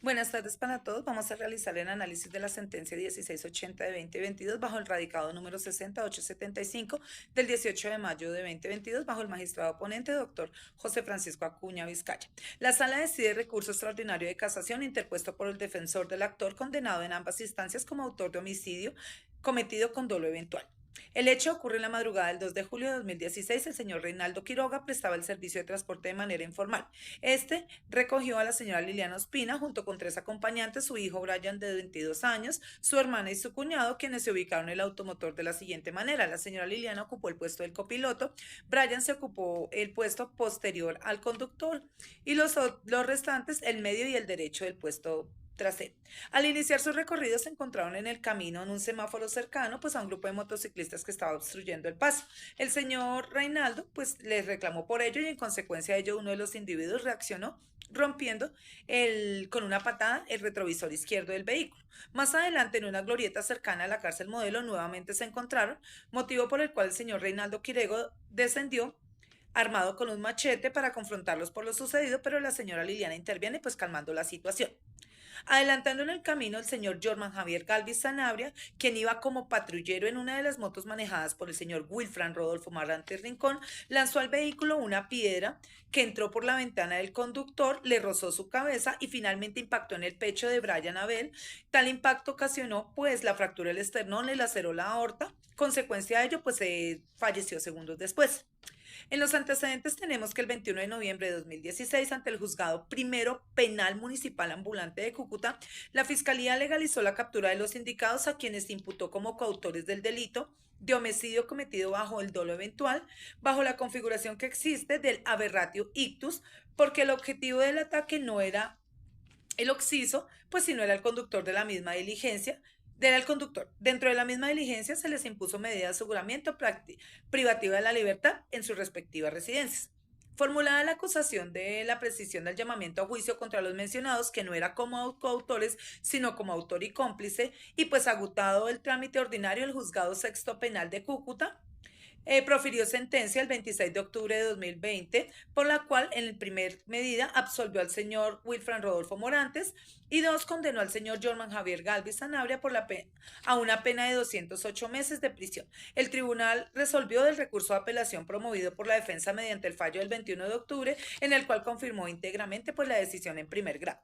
Buenas tardes para todos. Vamos a realizar el análisis de la sentencia 1680 de 2022 bajo el radicado número 60875 del 18 de mayo de 2022 bajo el magistrado ponente doctor José Francisco Acuña Vizcaya. La sala decide recurso extraordinario de casación interpuesto por el defensor del actor condenado en ambas instancias como autor de homicidio cometido con dolo eventual. El hecho ocurre en la madrugada del 2 de julio de 2016. El señor Reinaldo Quiroga prestaba el servicio de transporte de manera informal. Este recogió a la señora Liliana Ospina junto con tres acompañantes, su hijo Brian de 22 años, su hermana y su cuñado, quienes se ubicaron en el automotor de la siguiente manera. La señora Liliana ocupó el puesto del copiloto, Brian se ocupó el puesto posterior al conductor y los restantes el medio y el derecho del puesto trasero. Al iniciar su recorrido se encontraron en el camino en un semáforo cercano pues a un grupo de motociclistas que estaba obstruyendo el paso. El señor Reinaldo pues les reclamó por ello y en consecuencia de ello uno de los individuos reaccionó rompiendo con una patada el retrovisor izquierdo del vehículo. Más adelante, en una glorieta cercana a la cárcel Modelo, nuevamente se encontraron, motivo por el cual el señor Reinaldo Quirego descendió armado con un machete para confrontarlos por lo sucedido, pero la señora Liliana interviene pues calmando la situación. Adelantando en el camino, el señor Jorman Javier Galvis Sanabria, quien iba como patrullero en una de las motos manejadas por el señor Wilfran Rodolfo Marrante Rincón, lanzó al vehículo una piedra que entró por la ventana del conductor, le rozó su cabeza y finalmente impactó en el pecho de Brian Abel. Tal impacto ocasionó pues la fractura del esternón, le laceró la aorta. Consecuencia de ello, pues falleció segundos después. En los antecedentes tenemos que el 21 de noviembre de 2016, ante el Juzgado Primero Penal Municipal Ambulante de Cúcuta, la Fiscalía legalizó la captura de los indicados a quienes imputó como coautores del delito de homicidio cometido bajo el dolo eventual, bajo la configuración que existe del aberratio ictus, porque el objetivo del ataque no era el occiso, pues si no era el conductor de la misma diligencia, era el conductor. Dentro de la misma diligencia se les impuso medida de aseguramiento privativa de la libertad en sus respectivas residencias. Formulada la acusación de la precisión del llamamiento a juicio contra los mencionados, que no era como coautores, sino como autor y cómplice, y pues agotado el trámite ordinario, el juzgado sexto penal de Cúcuta profirió sentencia el 26 de octubre de 2020, por la cual en primer medida absolvió al señor Wilfran Rodolfo Morantes y dos condenó al señor Jorman Javier Galvis Sanabria a una pena de 208 meses de prisión. El tribunal resolvió del recurso de apelación promovido por la defensa mediante el fallo del 21 de octubre, en el cual confirmó íntegramente pues, la decisión en primer grado.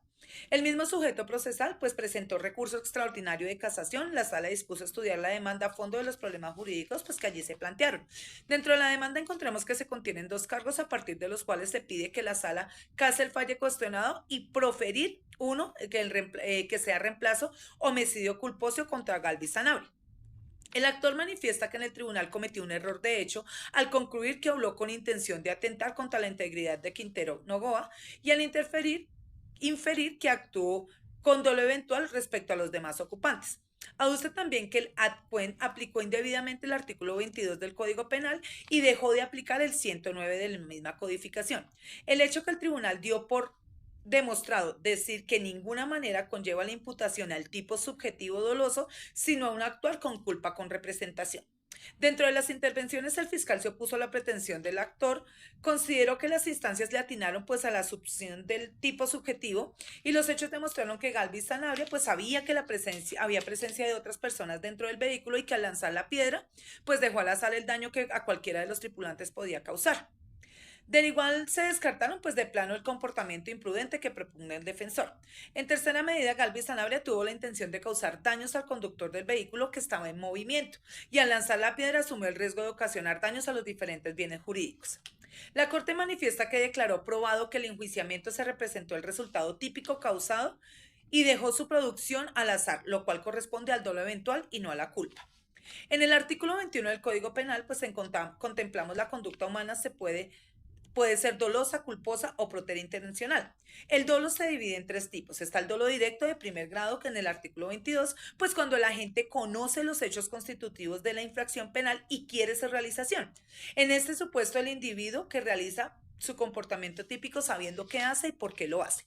El mismo sujeto procesal pues presentó recurso extraordinario de casación. La sala dispuso estudiar la demanda a fondo de los problemas jurídicos pues que allí se plantearon. Dentro de la demanda encontramos que se contienen dos cargos a partir de los cuales se pide que la sala case el fallo cuestionado y proferir uno que sea reemplazo homicidio culposo contra Galvis Sanabria. El actor manifiesta que en el tribunal cometió un error de hecho al concluir que habló con intención de atentar contra la integridad de Quintero Nogoa y al inferir que actuó con dolo eventual respecto a los demás ocupantes. Aduce también que el ADPUEN aplicó indebidamente el artículo 22 del Código Penal y dejó de aplicar el 109 de la misma codificación. El hecho que el tribunal dio por demostrado decir que en ninguna manera conlleva la imputación al tipo subjetivo doloso, sino a un actuar con culpa con representación. Dentro de las intervenciones, el fiscal se opuso a la pretensión del actor, consideró que las instancias le atinaron pues a la subsunción del tipo subjetivo y los hechos demostraron que Galvis Sanabria pues sabía que había presencia de otras personas dentro del vehículo y que al lanzar la piedra pues dejó al azar el daño que a cualquiera de los tripulantes podía causar. Del igual se descartaron pues de plano el comportamiento imprudente que propugna el defensor. En tercera medida, Galvis Sanabria tuvo la intención de causar daños al conductor del vehículo que estaba en movimiento y al lanzar la piedra asumió el riesgo de ocasionar daños a los diferentes bienes jurídicos. La Corte manifiesta que declaró probado que el enjuiciamiento se representó el resultado típico causado y dejó su producción al azar, lo cual corresponde al dolo eventual y no a la culpa. En el artículo 21 del Código Penal, pues contemplamos la conducta humana puede ser dolosa, culposa o proterintencional. El dolo se divide en tres tipos. Está el dolo directo de primer grado, que en el artículo 22, pues cuando la gente conoce los hechos constitutivos de la infracción penal y quiere su realización. En este supuesto, el individuo que realiza su comportamiento típico sabiendo qué hace y por qué lo hace.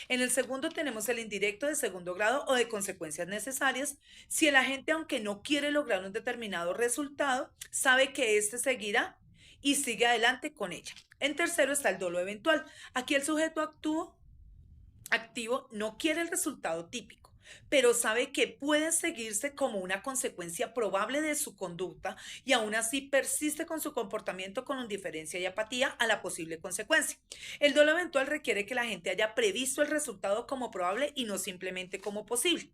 En el segundo tenemos el indirecto de segundo grado o de consecuencias necesarias. Si el agente, aunque no quiere lograr un determinado resultado, sabe que éste seguirá y sigue adelante con ella. En tercero está el dolo eventual. Aquí el sujeto actúa activo no quiere el resultado típico, pero sabe que puede seguirse como una consecuencia probable de su conducta y aún así persiste con su comportamiento con indiferencia y apatía a la posible consecuencia. El dolo eventual requiere que la gente haya previsto el resultado como probable y no simplemente como posible.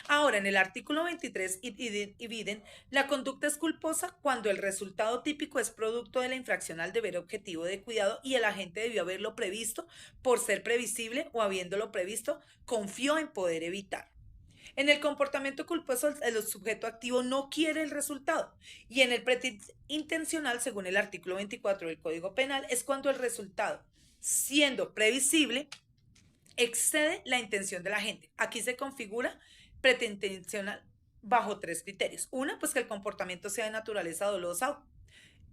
Ahora, en el artículo 23 Ibiden, la conducta es culposa cuando el resultado típico es producto de la infracción al deber objetivo de cuidado y el agente debió haberlo previsto por ser previsible o habiéndolo previsto, confió en poder evitar. En el comportamiento culposo, el sujeto activo no quiere el resultado. Y en el intencional, según el artículo 24 del Código Penal, es cuando el resultado, siendo previsible, excede la intención de la gente. Aquí se configura preterintencional bajo tres criterios. Una, pues que el comportamiento sea de naturaleza dolosa,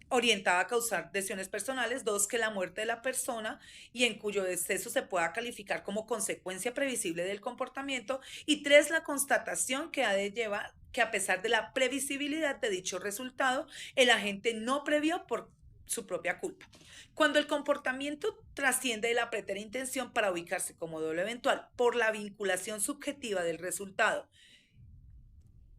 orientada a causar lesiones personales. Dos, que la muerte de la persona y en cuyo deceso se pueda calificar como consecuencia previsible del comportamiento. Y tres, la constatación que ha de llevar que a pesar de la previsibilidad de dicho resultado, el agente no previó por su propia culpa. Cuando el comportamiento trasciende de la pretera intención para ubicarse como dolo eventual por la vinculación subjetiva del resultado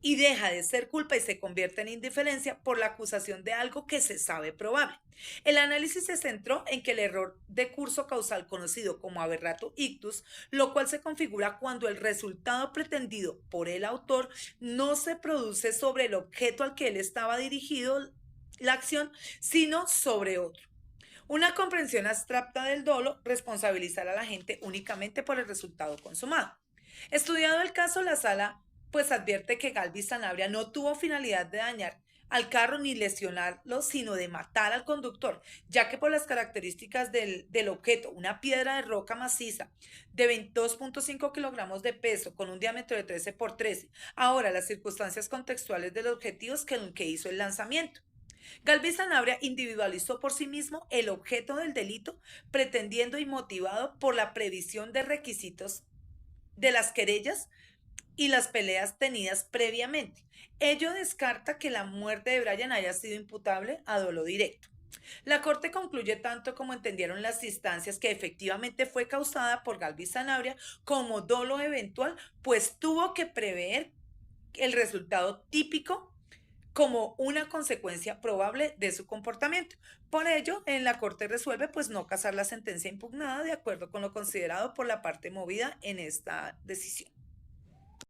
y deja de ser culpa y se convierte en indiferencia por la acusación de algo que se sabe probable. El análisis se centró en que el error de curso causal conocido como aberrato ictus, lo cual se configura cuando el resultado pretendido por el autor no se produce sobre el objeto al que él estaba dirigido la acción, sino sobre otro. Una comprensión abstracta del dolo responsabilizará a la gente únicamente por el resultado consumado. Estudiado el caso, la sala pues advierte que Galvis Sanabria no tuvo finalidad de dañar al carro ni lesionarlo, sino de matar al conductor, ya que por las características del objeto, una piedra de roca maciza de 22.5 kilogramos de peso con un diámetro de 13 por 13, ahora las circunstancias contextuales del objetivo que hizo el lanzamiento. Galvis Sanabria individualizó por sí mismo el objeto del delito, pretendiendo y motivado por la previsión de requisitos de las querellas y las peleas tenidas previamente. Ello descarta que la muerte de Brian haya sido imputable a dolo directo. La Corte concluye tanto como entendieron las instancias que efectivamente fue causada por Galvis Sanabria como dolo eventual, pues tuvo que prever el resultado típico como una consecuencia probable de su comportamiento. Por ello, en la Corte resuelve pues no casar la sentencia impugnada de acuerdo con lo considerado por la parte movida en esta decisión.